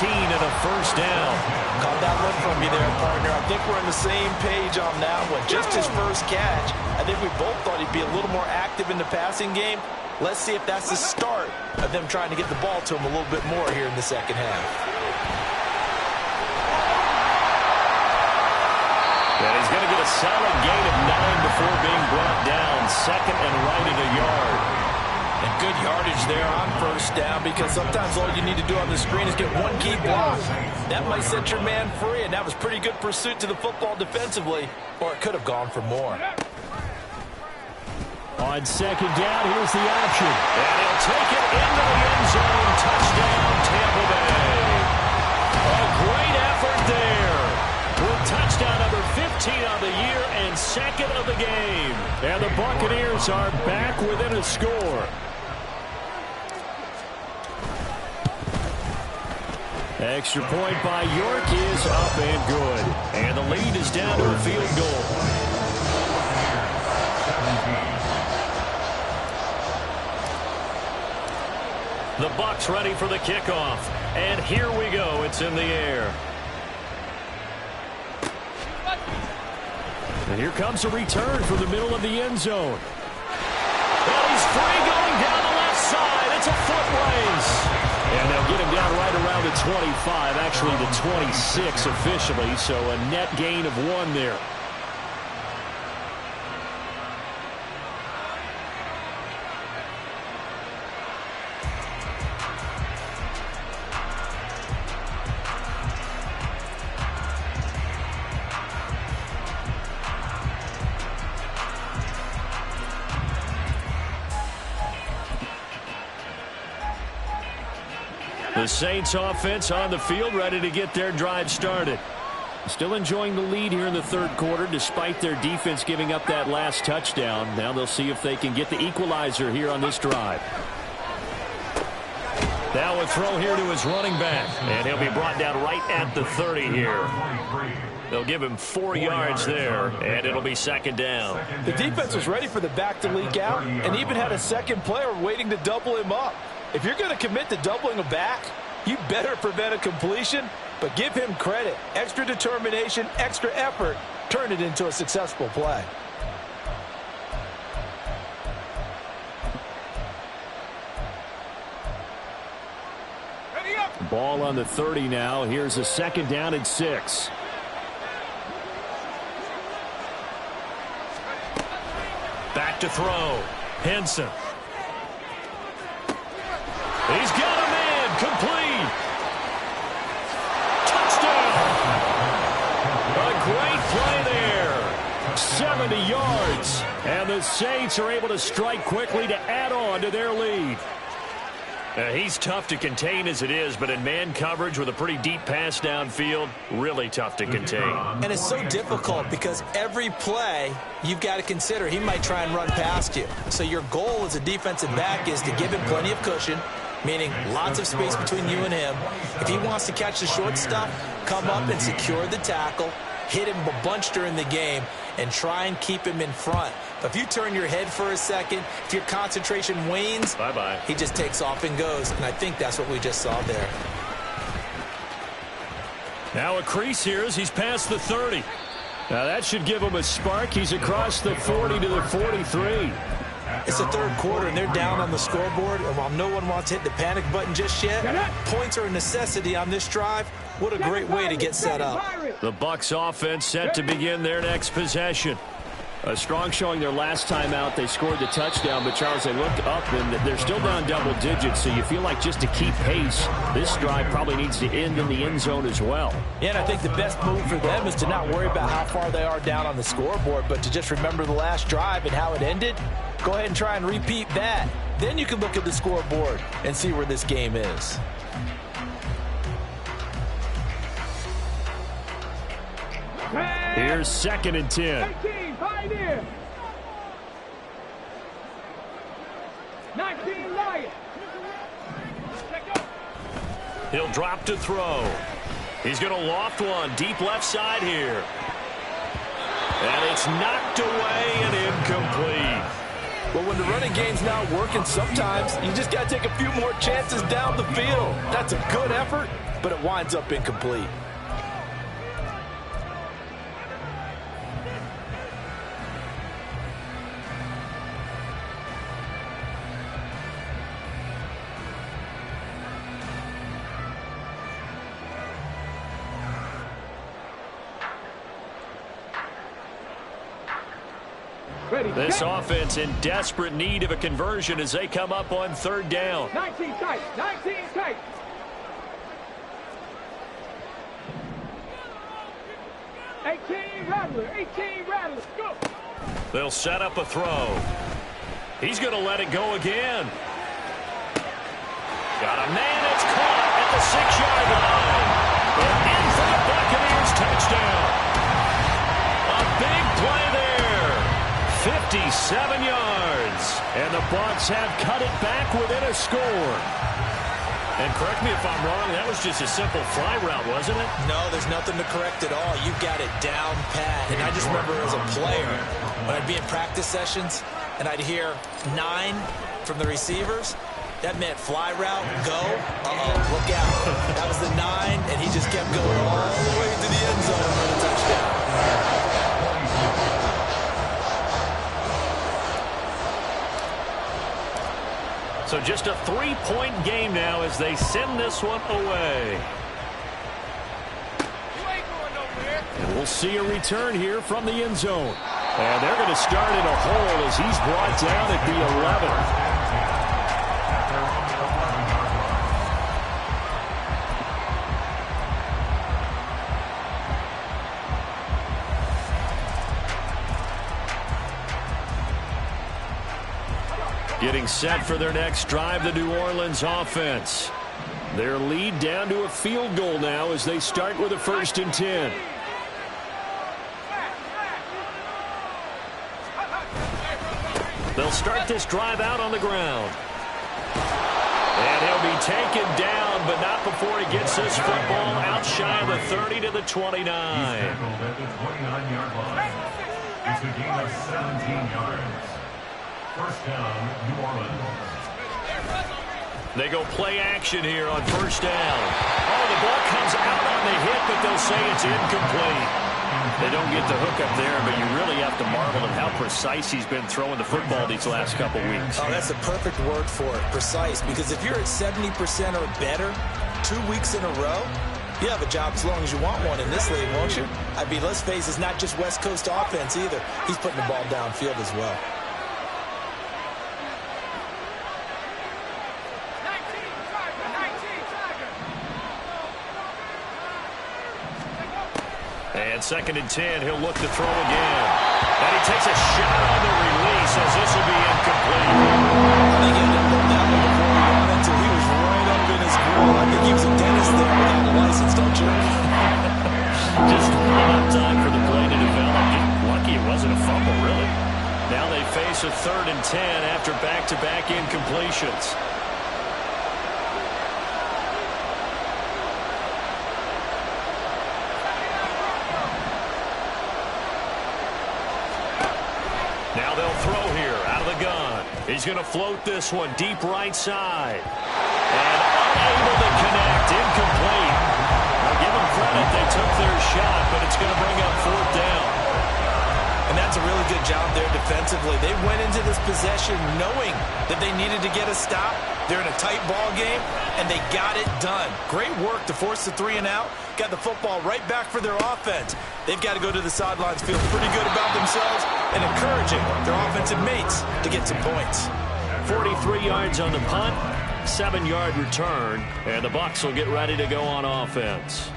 S1: 18 and a first down.
S4: Caught that one from you there, partner. I think we're on the same page on that one. Just his first catch. I think we both thought he'd be a little more active in the passing game. Let's see if that's the start of them trying to get the ball to him a little bit more here in the second half.
S1: And he's going to get a solid gain of 9 before being brought down. Second and right at a yard.
S4: And good yardage there on first down because sometimes all you need to do on the screen is get one key block. That might set your man free, and that was pretty good pursuit to the football defensively, or it could have gone for more.
S1: On second down, here's the option. And he'll take it into the end zone. Touchdown, Tampa Bay. A great effort there. With touchdown number 15 on the year and second of the game. And the Buccaneers are back within a score. Extra point by York is up and good. And the lead is down to a field goal. The Bucs ready for the kickoff. And here we go. It's in the air. And here comes a return from the middle of the end zone. Well, he's free going down the left side. It's a foot race. And they'll get him down right around the 25, actually the 26 officially, so a net gain of 1 there. The Saints offense on the field, ready to get their drive started. Still enjoying the lead here in the third quarter, despite their defense giving up that last touchdown. Now they'll see if they can get the equalizer here on this drive. Now a throw here to his running back, and he'll be brought down right at the 30 here. They'll give him 4 yards there, and it'll be second down.
S4: The defense was ready for the back to leak out and even had a second player waiting to double him up. If you're going to commit to doubling a back, you better prevent a completion, but give him credit. Extra determination, extra effort, turn it into a successful play.
S1: Ball on the 30 now. Here's a second down and 6. Back to throw. Henson. He's got a man. Complete. Touchdown. A great play there. 70 yards. And the Saints are able to strike quickly to add on to their lead. He's tough to contain as it is, but in man coverage with a pretty deep pass downfield, really tough to contain.
S4: And it's so difficult because every play you've got to consider he might try and run past you. So your goal as a defensive back is to give him plenty of cushion, meaning lots of space between you and him. If he wants to catch the short stuff, come up and secure the tackle, hit him a bunch during the game, and try and keep him in front. If you turn your head for a second, if your concentration wanes,
S1: bye-bye.
S4: He just takes off and goes, and I think that's what we just saw there.
S1: Now a crease here as he's past the 30. Now that should give him a spark. He's across the 40 to the 43.
S4: It's the third quarter, and they're down on the scoreboard. And while no one wants to hit the panic button just yet, points are a necessity on this drive. What a great way to get set up.
S1: The Bucs offense set to begin their next possession. A strong showing their last time out. They scored the touchdown, but Charles, they looked up, and they're still down double digits, so you feel like just to keep pace, this drive probably needs to end in the end zone as well.
S4: Yeah, and I think the best move for them is to not worry about how far they are down on the scoreboard, but to just remember the last drive and how it ended. Go ahead and try and repeat that. Then you can look at the scoreboard and see where this game is.
S1: Here's 2nd and 10.
S2: 18, Pioneer. 19, Lion.
S1: He'll drop to throw. He's going to loft one deep left side here. And it's knocked away and incomplete.
S4: Well, when the running game's not working, sometimes you just got to take a few more chances down the field. That's a good effort, but it winds up incomplete.
S1: This offense in desperate need of a conversion as they come up on 3rd down.
S2: 19 tight, 19 tight. Rattler, 18 Rattler, go.
S1: They'll set up a throw. He's going to let it go again. Got a man, it's caught at the 6-yard line. And in for the Buccaneers touchdown. A big play there. 57 yards. And the Bucs have cut it back within a score. And correct me if I'm wrong, that was just a simple fly route, wasn't it?
S4: No, there's nothing to correct at all. You got it down pat. And I just remember as a player, when I'd be in practice sessions and I'd hear 9 from the receivers, that meant fly route, go, look out. That was the 9, and he just kept going all the way to the end zone for the touchdown.
S1: So just a 3-point game now as they send this one away. And we'll see a return here from the end zone. And they're going to start in a hole as he's brought down at the 11. Getting set for their next drive, the New Orleans offense. Their lead down to a field goal now as they start with a 1st and 10. They'll start this drive out on the ground. And he'll be taken down, but not before he gets this football out shy of the 30 to the 29.
S3: He's tackled at the 29-yard line. It's a gain of 17 yards. 1st down, New Orleans.
S1: They go play action here on 1st down. Oh, the ball comes out on the hit, but they'll say it's incomplete. They don't get the hook up there, but you really have to marvel at how precise he's been throwing the football these last couple weeks.
S4: Oh, that's the perfect word for it, precise, because if you're at 70% or better 2 weeks in a row, you have a job as long as you want one in this league, won't you? I mean, let's face it, it's not just West Coast offense either. He's putting the ball downfield as well.
S1: And 2nd and 10, he'll look to throw again. And he takes a shot on the release as this will be incomplete.
S4: I think he ended up that one before he wanted to. He was right up in his grill. I think he was a dentist there without a license, don't you?
S1: Just not enough time for the play to develop. Lucky it wasn't a fumble, really. Now they face a 3rd and 10 after back-to-back incompletions. Now they'll He's going to float this one deep right side. And unable to connect. Incomplete. Now give them credit. They took their shot, but it's going to bring up fourth down.
S4: And that's a really good job there defensively. They went into this possession knowing that they needed to get a stop. They're in a tight ball game, and they got it done. Great work to force the 3 and out. Got the football right back for their offense. They've got to go to the sidelines, feel pretty good about themselves, and encouraging their offensive mates to get some points.
S1: 43 yards on the punt, 7-yard return, and the Bucs will get ready to go on offense.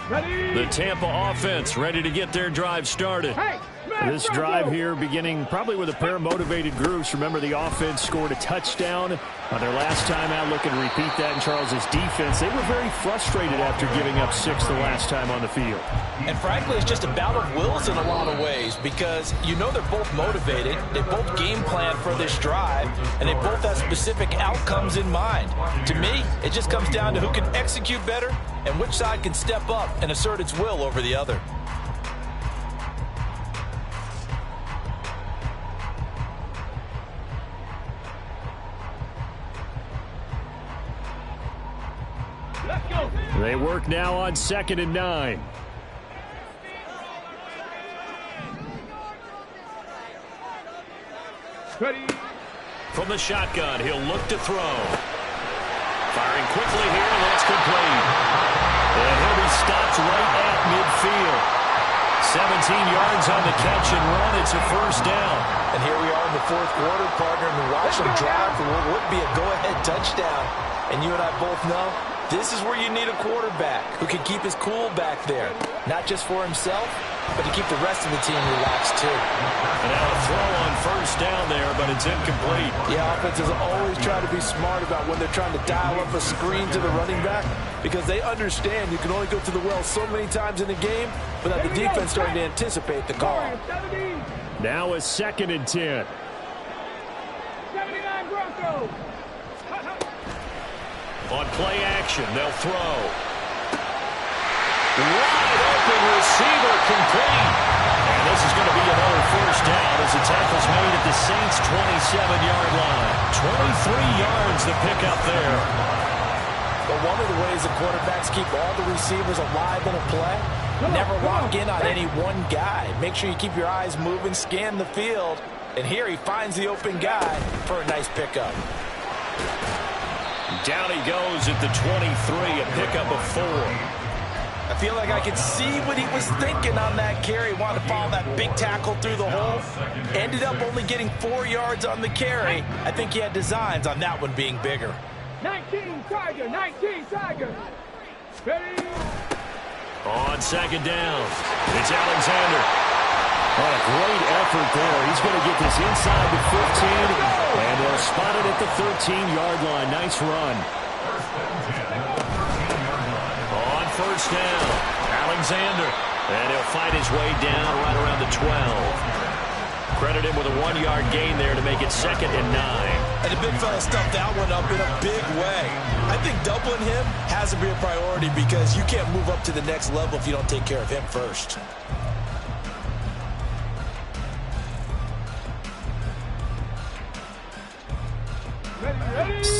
S1: The Tampa offense ready to get their drive started.
S6: This drive here beginning probably with a pair of motivated groups. Remember, the offense scored a touchdown on their last time out. Looking to repeat that in Charles's defense. They were very frustrated after giving up 6 the last time on the field.
S4: And frankly, it's just a bout of wills in a lot of ways because you know they're both motivated. They both game plan for this drive, and they both have specific outcomes in mind. To me, it just comes down to who can execute better and which side can step up and assert its will over the other.
S6: They work now on 2nd and 9.
S2: Ready.
S1: From the shotgun, he'll look to throw. Firing quickly here, and that's complete. And he'll be stopped right at midfield. 17 yards on the catch and run. It's a first down.
S4: And here we are in the 4th quarter, partner, and we watch them drive for what would be a go-ahead touchdown. And you and I both know this is where you need a quarterback who can keep his cool back there. Not just for himself, but to keep the rest of the team relaxed too.
S1: And now a throw on first down there, but it's incomplete.
S4: Yeah, offenses always try to be smart about when they're trying to dial up a screen to the running back because they understand you can only go to the well so many times in the game without the defense starting to anticipate the call.
S6: Now a 2nd and 10.
S2: 79 Broncos.
S1: On play action, they'll throw. Wide open receiver complete. And this is going to be another first down as the tackle's made at the Saints' 27-yard line. 23 yards to pick up there.
S4: But one of the ways the quarterbacks keep all the receivers alive in a play, never lock in on any one guy. Make sure you keep your eyes moving, scan the field. And here he finds the open guy for a nice pickup.
S1: Down he goes at the 23, a pickup of 4.
S4: I feel like I could see what he was thinking on that carry. Wanted to follow that big tackle through the hole. Ended up only getting 4 yards on the carry. I think he had designs on that one being bigger.
S2: 19 Tiger, 19 Tiger. Ready.
S1: On 2nd down, it's Alexander. Oh, a great effort there. He's going to get this inside the 15, and they'll spot it at the 13-yard line. Nice run. On first down, Alexander. And he'll fight his way down right around the 12. Credit him with a 1-yard gain there to make it 2nd and 9.
S4: And the big fella stuffed that one up in a big way. I think doubling him has to be a priority because you can't move up to the next level if you don't take care of him first.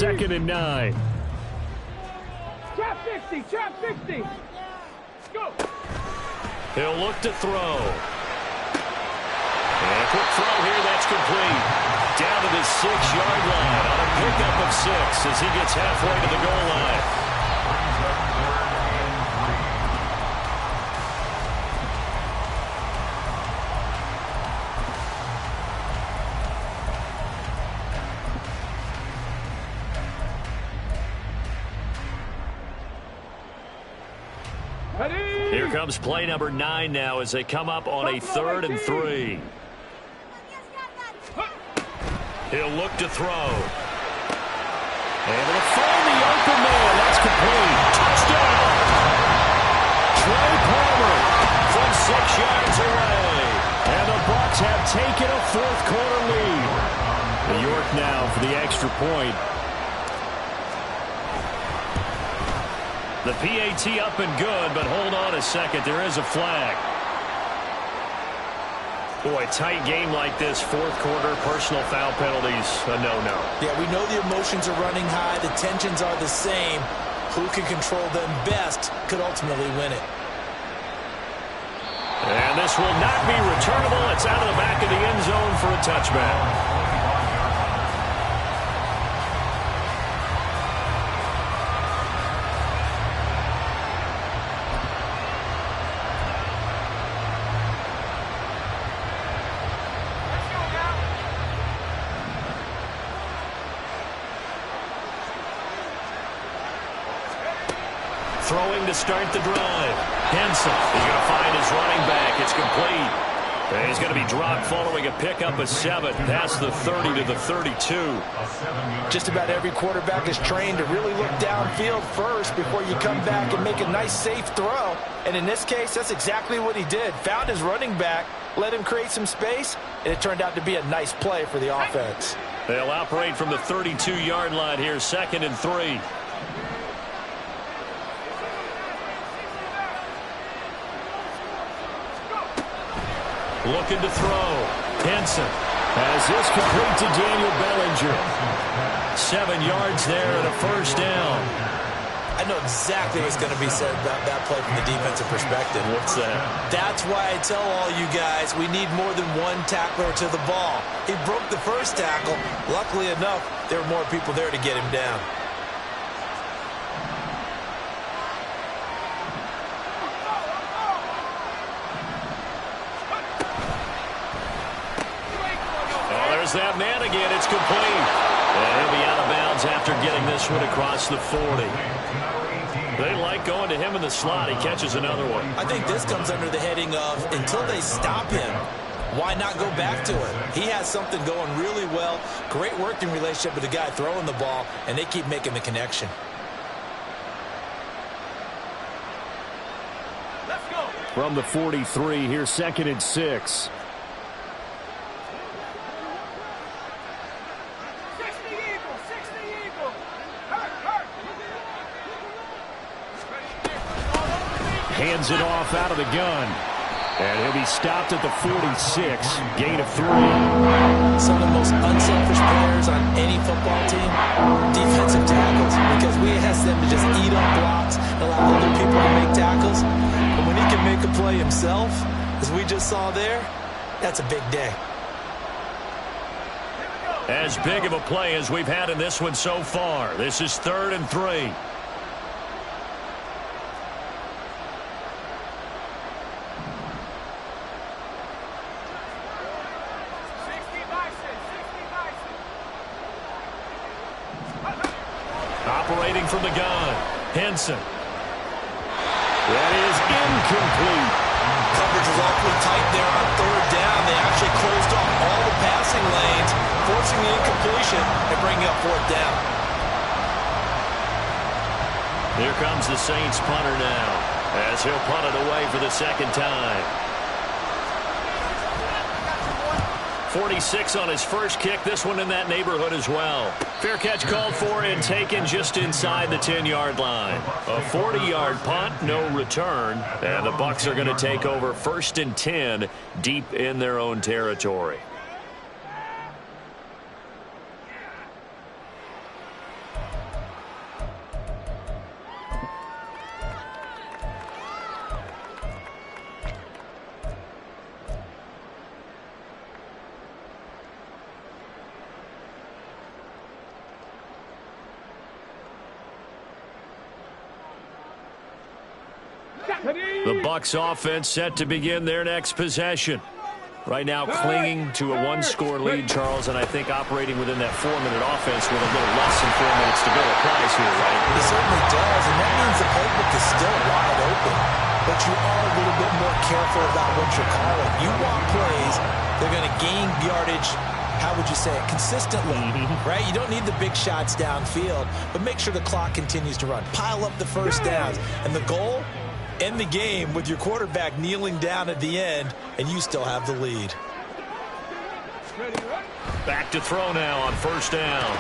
S6: 2nd and 9.
S2: Trap 60, trap 60. Go.
S1: He'll look to throw. And a quick throw here, that's complete. Down to the 6-yard line on a pickup of 6 as he gets halfway to the goal line. Here comes play number 9 now as they come up on a 3rd and 3. He'll look to throw. Able to find the open man. That's complete. Touchdown! Trey Palmer from 6 yards away. And the Bucs have taken a 4th quarter lead. New York now for the extra point. The PAT up and good, but hold on a second. There is a flag. Boy, tight game like this, fourth quarter, personal foul penalties, a no-no.
S4: Yeah, we know the emotions are running high. The tensions are the same. Who can control them best could ultimately win it.
S1: And this will not be returnable. It's out of the back of the end zone for a touchback. Throwing to start the drive. Henson is going to find his running back. It's complete. And he's going to be dropped following a pickup of 7 past the 30 to the 32.
S4: Just about every quarterback is trained to really look downfield first before you come back and make a nice, safe throw. And in this case, that's exactly what he did. Found his running back, let him create some space, and it turned out to be a nice play for the offense.
S1: They'll operate from the 32-yard line here, 2nd and 3. Looking to throw. Henson has this complete to Daniel Bellinger. 7 yards there and a first down.
S4: I know exactly what's going to be said about that play from the defensive perspective.
S1: What's that?
S4: That's why I tell all you guys we need more than one tackler to the ball. He broke the first tackle. Luckily enough, there were more people there to get him down.
S1: That man again, it's complete. And he'll be out of bounds after getting this one across the 40. They like going to him in the slot. He catches another one.
S4: I think this comes under the heading of until they stop him, why not go back to it? He has something going really well. Great working relationship with the guy throwing the ball, and they keep making the connection.
S2: Let's go.
S6: From the 43, here's 2nd and 6. Hands it off out of the gun. And he'll be stopped at the 46. Gain of 3.
S4: Some of the most unselfish players on any football team, defensive tackles, because we ask them to just eat up blocks and allow other people to make tackles. But when he can make a play himself, as we just saw there, that's a big day.
S1: As big of a play as we've had in this one so far. This is 3rd and 3. Operating from the gun, Henson. That is incomplete.
S4: Coverage was awfully tight there on 3rd down. They actually closed off all the passing lanes, forcing the incompletion and bringing up 4th down.
S1: Here comes the Saints punter now, as he'll punt it away for the 2nd time. 46 on his first kick. This one in that neighborhood as well. Fair catch called for and taken just inside the 10-yard line. A 40-yard punt, no return. And the Bucs are going to take over 1st and 10 deep in their own territory. The Bucs offense set to begin their next possession. Right now clinging to a 1-score lead, Charles, and I think operating within that 4-minute offense with a little less than 4 minutes to go applies here, right?
S4: It certainly does, and that means the playbook is still wide open. But you are a little bit more careful about what you're calling. You want plays that are going to gain yardage, how would you say it, consistently, right? You don't need the big shots downfield, but make sure the clock continues to run. Pile up the first downs, and the goal, end the game with your quarterback kneeling down at the end, and you still have the lead.
S1: Back to throw now on 1st down.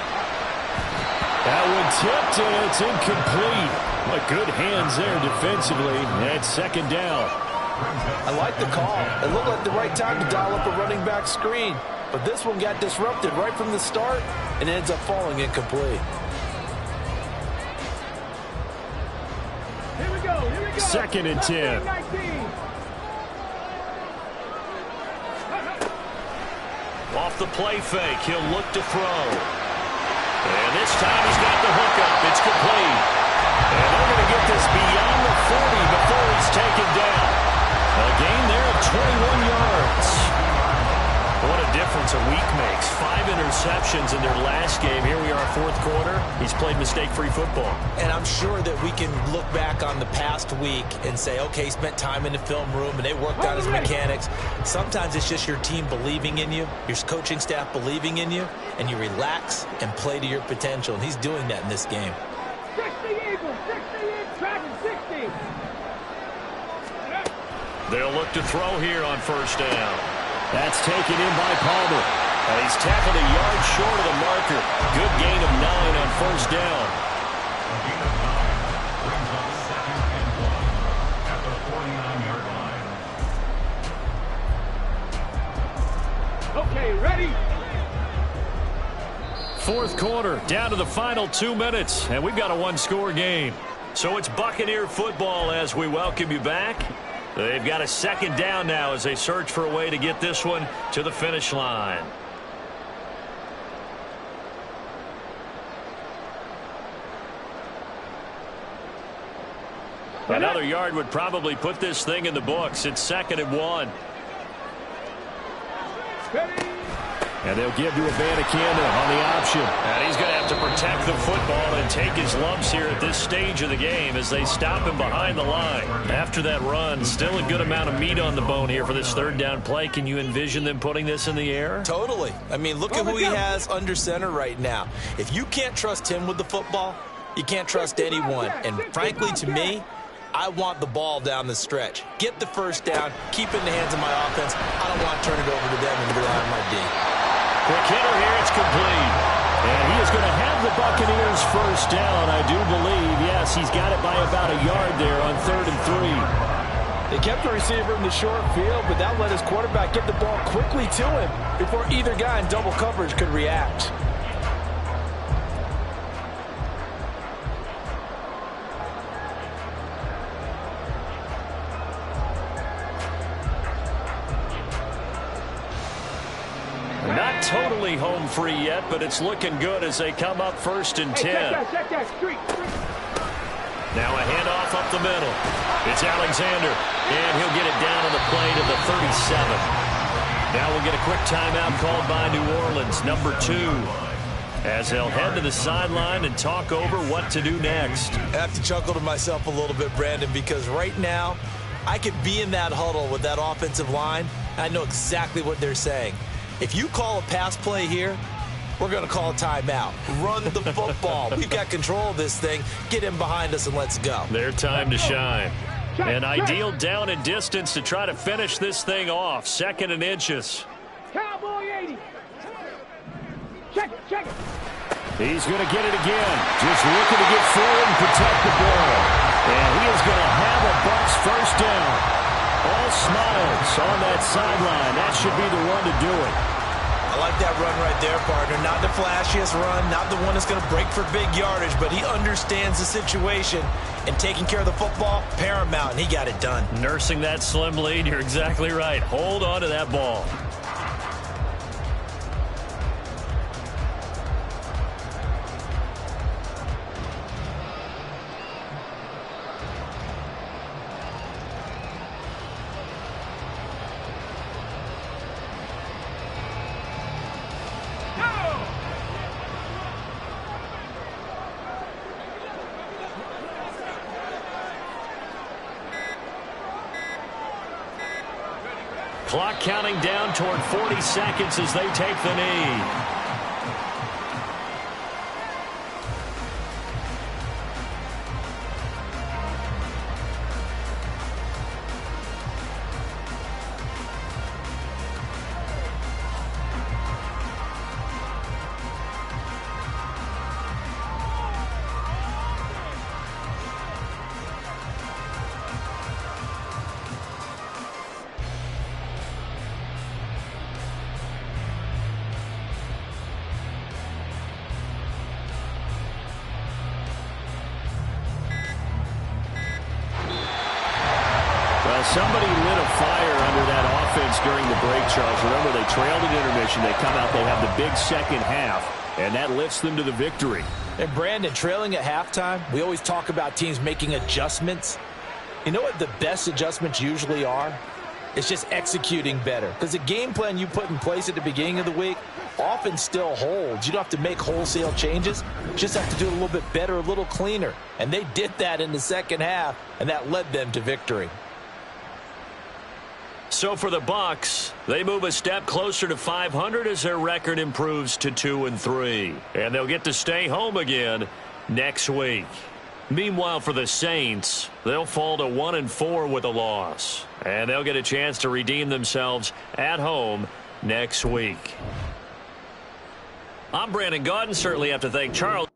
S6: That one tipped, and it's incomplete. But good hands there defensively. That's 2nd down.
S4: I like the call. It looked like the right time to dial up a running back screen. But this one got disrupted right from the start and ends up falling incomplete.
S2: Here we go.
S6: 2nd and 10.
S2: 19.
S1: Off the play fake, he'll look to throw. And this time he's got the hookup. It's complete. And they're going to get this beyond the 40 before he's taken down. A gain there of 21 yards. What a difference a week makes. 5 interceptions in their last game. Here we are, 4th quarter. He's played mistake-free football.
S4: And I'm sure that we can look back on the past week and say, okay, he spent time in the film room and they worked out his mechanics. Sometimes it's just your team believing in you, your coaching staff believing in you, and you relax and play to your potential. And he's doing that in this game.
S2: 60 Eagles, 60 tracking 60.
S1: They'll look to throw here on 1st down.
S6: That's taken in by Palmer.
S1: And he's tackled a yard short of the marker. Good gain of 9 on 1st down.
S3: A gain of 9 brings up 2nd and 1 at the 49-yard line.
S2: Okay, ready?
S6: 4th quarter, down to the final 2 minutes, and we've got a 1-score game.
S1: So it's Buccaneer football as we welcome you back. They've got a 2nd down now as they search for a way to get this one to the finish line. Another yard would probably put this thing in the books. It's 2nd and 1.
S2: Ready?
S6: And they'll give to Abanikanda on the option.
S1: And he's going to have to protect the football and take his lumps here at this stage of the game as they stop him behind the line. After that run, still a good amount of meat on the bone here for this 3rd down play. Can you envision them putting this in the air?
S4: Totally. I mean, look at who he has under center right now. If you can't trust him with the football, you can't trust anyone. And frankly, to me, I want the ball down the stretch. Get the 1st down, keep it in the hands of my offense. I don't want to turn it over to them and rely on my D.
S1: Quick hitter here, it's complete.
S6: And he is going to have the Buccaneers 1st down, I do believe. Yes, he's got it by about a yard there on 3rd and 3.
S4: They kept the receiver in the short field, but that let his quarterback get the ball quickly to him before either guy in double coverage could react.
S1: Not totally home free yet, but it's looking good as they come up 1st and 10.
S2: Check that, street.
S1: Now a handoff up the middle. It's Alexander, and he'll get it down on the play to the 37. Now we'll get a quick timeout called by New Orleans, number 2, as they'll head to the sideline and talk over what to do next.
S4: I have to chuckle to myself a little bit, Brandon, because right now I could be in that huddle with that offensive line. I know exactly what they're saying. If you call a pass play here, we're going to call a timeout. Run the football. We've got control of this thing. Get him behind us and let's go.
S1: Their time to shine. An ideal down and distance to try to finish this thing off. 2nd and inches.
S2: Cowboy 80. Check it.
S6: He's going to get it again. Just looking to get forward and protect the ball. And he is going to have a Bucs 1st down. All smiles on that sideline. That should be the one to do it.
S4: I like that run right there, partner. Not the flashiest run, not the one that's going to break for big yardage, but he understands the situation, and taking care of the football, paramount, and he got it done.
S1: Nursing that slim lead, you're exactly right. Hold on to that ball. Clock counting down toward 40 seconds as they take the knee.
S6: somebody lit a fire under that offense during the break, Charles. Remember, they trailed at intermission. They come out, they have the big second half, and that lifts them to the victory.
S4: And Brandon, trailing at halftime, we always talk about teams making adjustments. You know what the best adjustments usually are? It's just executing better. Because the game plan you put in place at the beginning of the week often still holds. You don't have to make wholesale changes. You just have to do it a little bit better, a little cleaner. And they did that in the second half, and that led them to victory.
S1: So for the Bucs, they move a step closer to 500 as their record improves to 2-3. And they'll get to stay home again next week. Meanwhile, for the Saints, they'll fall to 1-4 with a loss. And they'll get a chance to redeem themselves at home next week. I'm Brandon Gaudin. Certainly have to thank Charles.